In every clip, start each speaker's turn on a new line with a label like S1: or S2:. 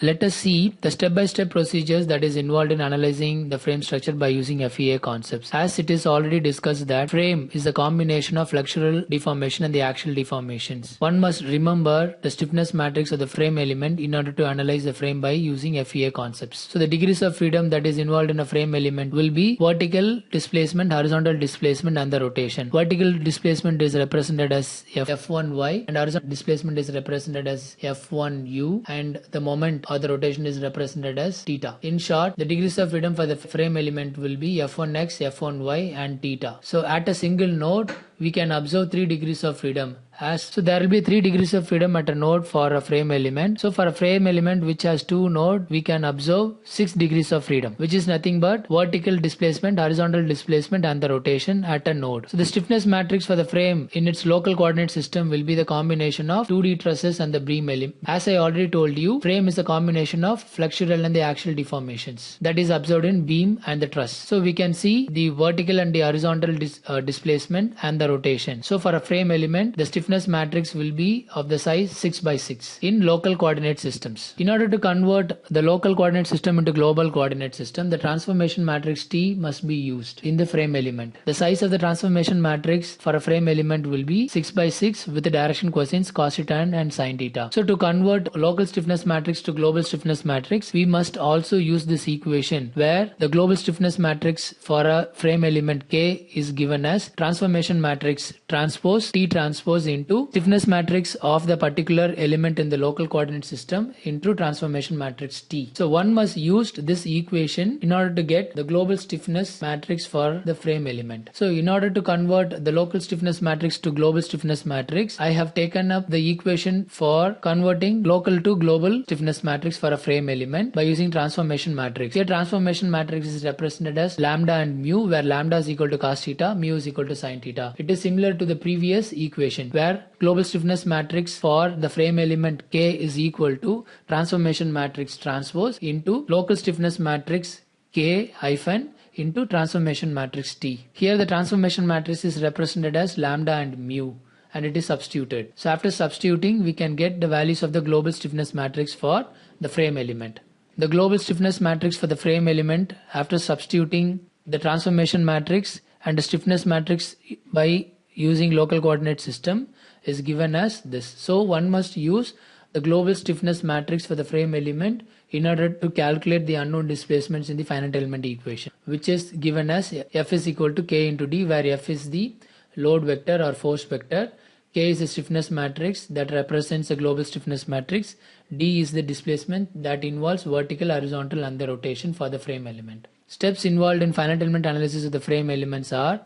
S1: Let us see the step-by-step procedures that is involved in analyzing the frame structure by using FEA concepts. As it is already discussed that frame is a combination of flexural deformation and the axial deformations. One must remember the stiffness matrix of the frame element in order to analyze the frame by using FEA concepts. So the degrees of freedom that is involved in a frame element will be vertical displacement, horizontal displacement and the rotation. Vertical displacement is represented as F1y and horizontal displacement is represented as F1u, and the moment or the rotation is represented as theta. In short, the degrees of freedom for the frame element will be F1x, F1y and theta. So at a single node, we can observe 3 degrees of freedom. So there will be 3 degrees of freedom at a node for a frame element. So for a frame element which has 2 nodes, we can observe 6 degrees of freedom, which is nothing but vertical displacement, horizontal displacement and the rotation at a node. So the stiffness matrix for the frame in its local coordinate system will be the combination of 2D trusses and the beam element. As I already told you, frame is a combination of flexural and the axial deformations that is observed in beam and the truss. So we can see the vertical and the horizontal displacement and the rotation. So for a frame element, the stiffness matrix will be of the size 6 by 6 in local coordinate systems. In order to convert the local coordinate system into global coordinate system, the transformation matrix T must be used in the frame element. The size of the transformation matrix for a frame element will be 6 by 6 with the direction cosines cos theta and sin theta. So to convert local stiffness matrix to global stiffness matrix, we must also use this equation where the global stiffness matrix for a frame element K is given as transformation matrix transpose T transpose into stiffness matrix of the particular element in the local coordinate system into transformation matrix T. So one must use this equation in order to get the global stiffness matrix for the frame element. So in order to convert the local stiffness matrix to global stiffness matrix, I have taken up the equation for converting local to global stiffness matrix for a frame element by using transformation matrix. Here transformation matrix is represented as lambda and mu, where lambda is equal to cos theta, mu is equal to sin theta. It is similar to the previous equation where global stiffness matrix for the frame element K is equal to transformation matrix transpose into local stiffness matrix K hyphen into transformation matrix T. Here the transformation matrix is represented as lambda and mu, and it is substituted. So after substituting, we can get the values of the global stiffness matrix for the frame element. The global stiffness matrix for the frame element after substituting the transformation matrix and the stiffness matrix by using local coordinate system is given as this. So one must use the global stiffness matrix for the frame element in order to calculate the unknown displacements in the finite element equation, which is given as F is equal to K into D, where F is the load vector or force vector, K is the stiffness matrix that represents the global stiffness matrix, D is the displacement that involves vertical, horizontal and the rotation for the frame element. Steps involved in finite element analysis of the frame elements are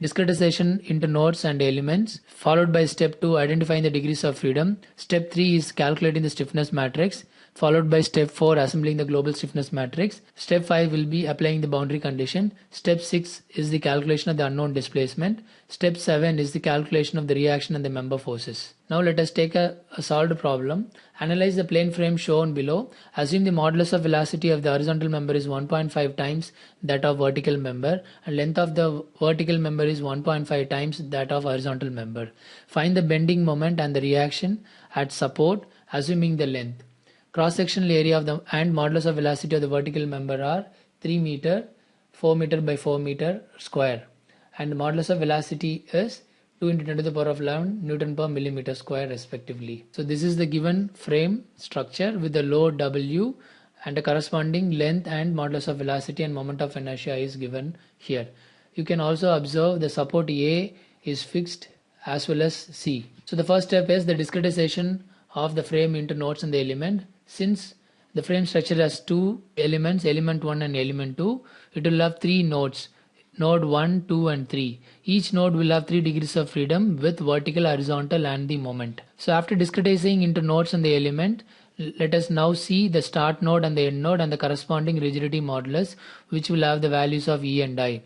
S1: discretization into nodes and elements, followed by step 2 identifying the degrees of freedom. Step 3 is calculating the stiffness matrix, followed by step 4 assembling the global stiffness matrix. Step 5 will be applying the boundary condition. Step 6 is the calculation of the unknown displacement. Step 7 is the calculation of the reaction and the member forces. Now let us take a solved problem. Analyze the plane frame shown below. Assume the modulus of velocity of the horizontal member is 1.5 times that of vertical member and length of the vertical member is 1.5 times that of horizontal member. Find the bending moment and the reaction at support assuming the length. Cross-sectional area of the and modulus of velocity of the vertical member are 3 meter, 4 meter by 4 meter square, and the modulus of velocity is 2 into 10 to the power of 11 Newton per millimeter square respectively. So this is the given frame structure with the load W and the corresponding length and modulus of velocity and moment of inertia is given here. You can also observe the support A is fixed as well as C. So the first step is the discretization of the frame into nodes and the element. Since the frame structure has 2 elements, element 1 and element 2, it will have 3 nodes, node 1, 2 and 3. Each node will have 3 degrees of freedom with vertical, horizontal and the moment. So after discretizing into nodes and the element, let us now see the start node and the end node and the corresponding rigidity modulus, which will have the values of E and I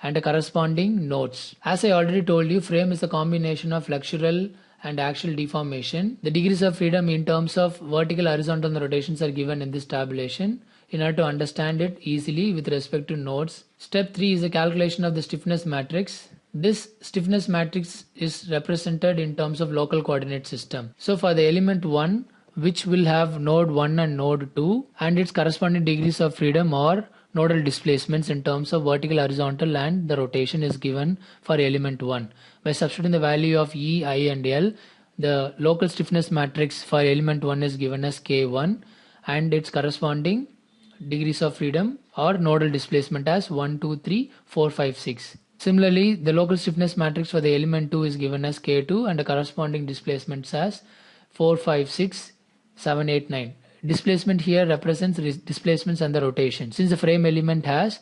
S1: and the corresponding nodes. As I already told you, frame is a combination of flexural and axial deformation. The degrees of freedom in terms of vertical, horizontal and rotations are given in this tabulation in order to understand it easily with respect to nodes. Step 3 is the calculation of the stiffness matrix. This stiffness matrix is represented in terms of local coordinate system. So for the element 1, which will have node 1 and node 2 and its corresponding degrees of freedom or nodal displacements in terms of vertical, horizontal and the rotation is given for element 1. By substituting the value of E, I and L, the local stiffness matrix for element 1 is given as K1 and its corresponding degrees of freedom or nodal displacement as 1, 2, 3, 4, 5, 6. Similarly, the local stiffness matrix for the element 2 is given as K2 and the corresponding displacements as 4, 5, 6, 7, 8, 9. Displacement here represents displacements and the rotation, since the frame element has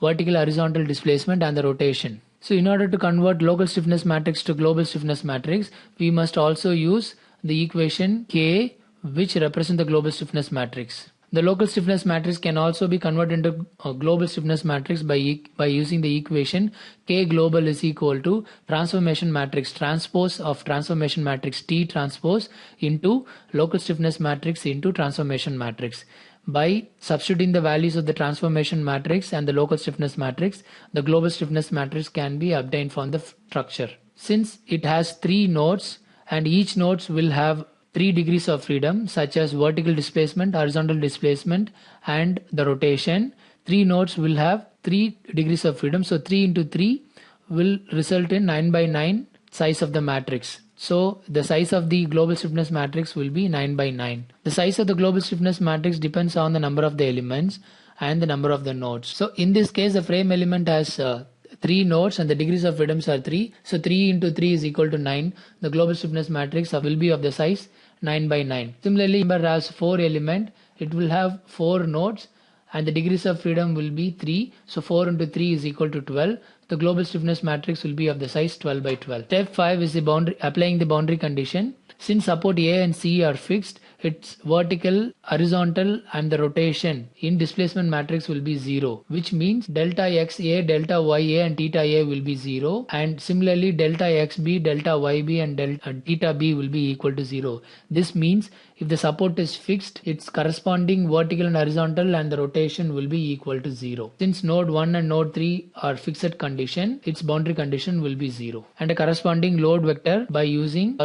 S1: vertical, horizontal displacement and the rotation. So in order to convert local stiffness matrix to global stiffness matrix, we must also use the equation K, which represents the global stiffness matrix. The local stiffness matrix can also be converted into a global stiffness matrix by using the equation K global is equal to transformation matrix transpose of transformation matrix T transpose into local stiffness matrix into transformation matrix. By substituting the values of the transformation matrix and the local stiffness matrix, the global stiffness matrix can be obtained from the structure. Since it has 3 nodes and each nodes will have 3 degrees of freedom such as vertical displacement, horizontal displacement and the rotation, 3 nodes will have 3 degrees of freedom. So 3 into 3 will result in 9 by 9 size of the matrix. So the size of the global stiffness matrix will be 9 by 9. The size of the global stiffness matrix depends on the number of the elements and the number of the nodes. So in this case, the frame element has 3 nodes and the degrees of freedoms are 3. So 3 into 3 is equal to 9. The global stiffness matrix will be of the size 9 by 9. Similarly, member has 4 element. It will have 4 nodes and the degrees of freedom will be 3. So 4 into 3 is equal to 12. The global stiffness matrix will be of the size 12 by 12. Step 5 is the boundary, applying the boundary condition. Since support A and C are fixed, its vertical, horizontal and the rotation in displacement matrix will be 0, which means delta XA, delta YA and theta A will be 0, and similarly delta XB, delta YB and theta B will be equal to 0. This means if the support is fixed, its corresponding vertical and horizontal and the rotation will be equal to 0. Since node 1 and node 3 are fixed condition, its boundary condition will be 0. And a corresponding load vector by using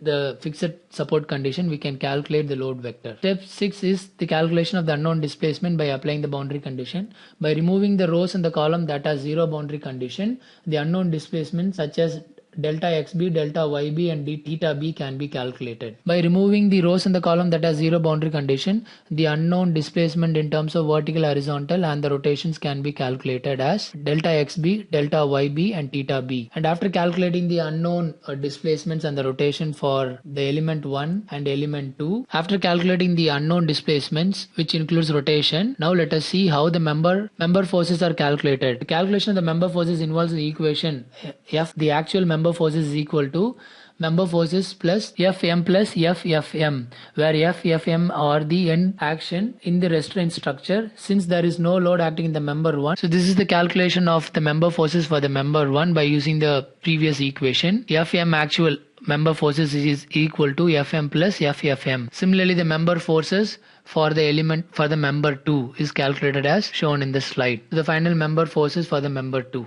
S1: the fixed support condition, we can calculate the load vector. Step 6 is the calculation of the unknown displacement by applying the boundary condition. By removing the rows in the column that has 0 boundary condition, the unknown displacement such as delta XB, delta YB and theta B can be calculated. By removing the rows in the column that has 0 boundary condition, the unknown displacement in terms of vertical, horizontal and the rotations can be calculated as delta XB, delta YB and theta B. And after calculating the unknown displacements and the rotation for the element 1 and element 2, after calculating the unknown displacements which includes rotation, now let us see how the member forces are calculated. The calculation of the member forces involves the equation F, the actual member forces is equal to member forces plus FFM, where FFM are the end action in the restraint structure since there is no load acting in the member 1. So this is the calculation of the member forces for the member 1 by using the previous equation. FM actual member forces is equal to FM plus FFM. Similarly, the member forces for the member 2 is calculated as shown in the slide. The final member forces for the member 2.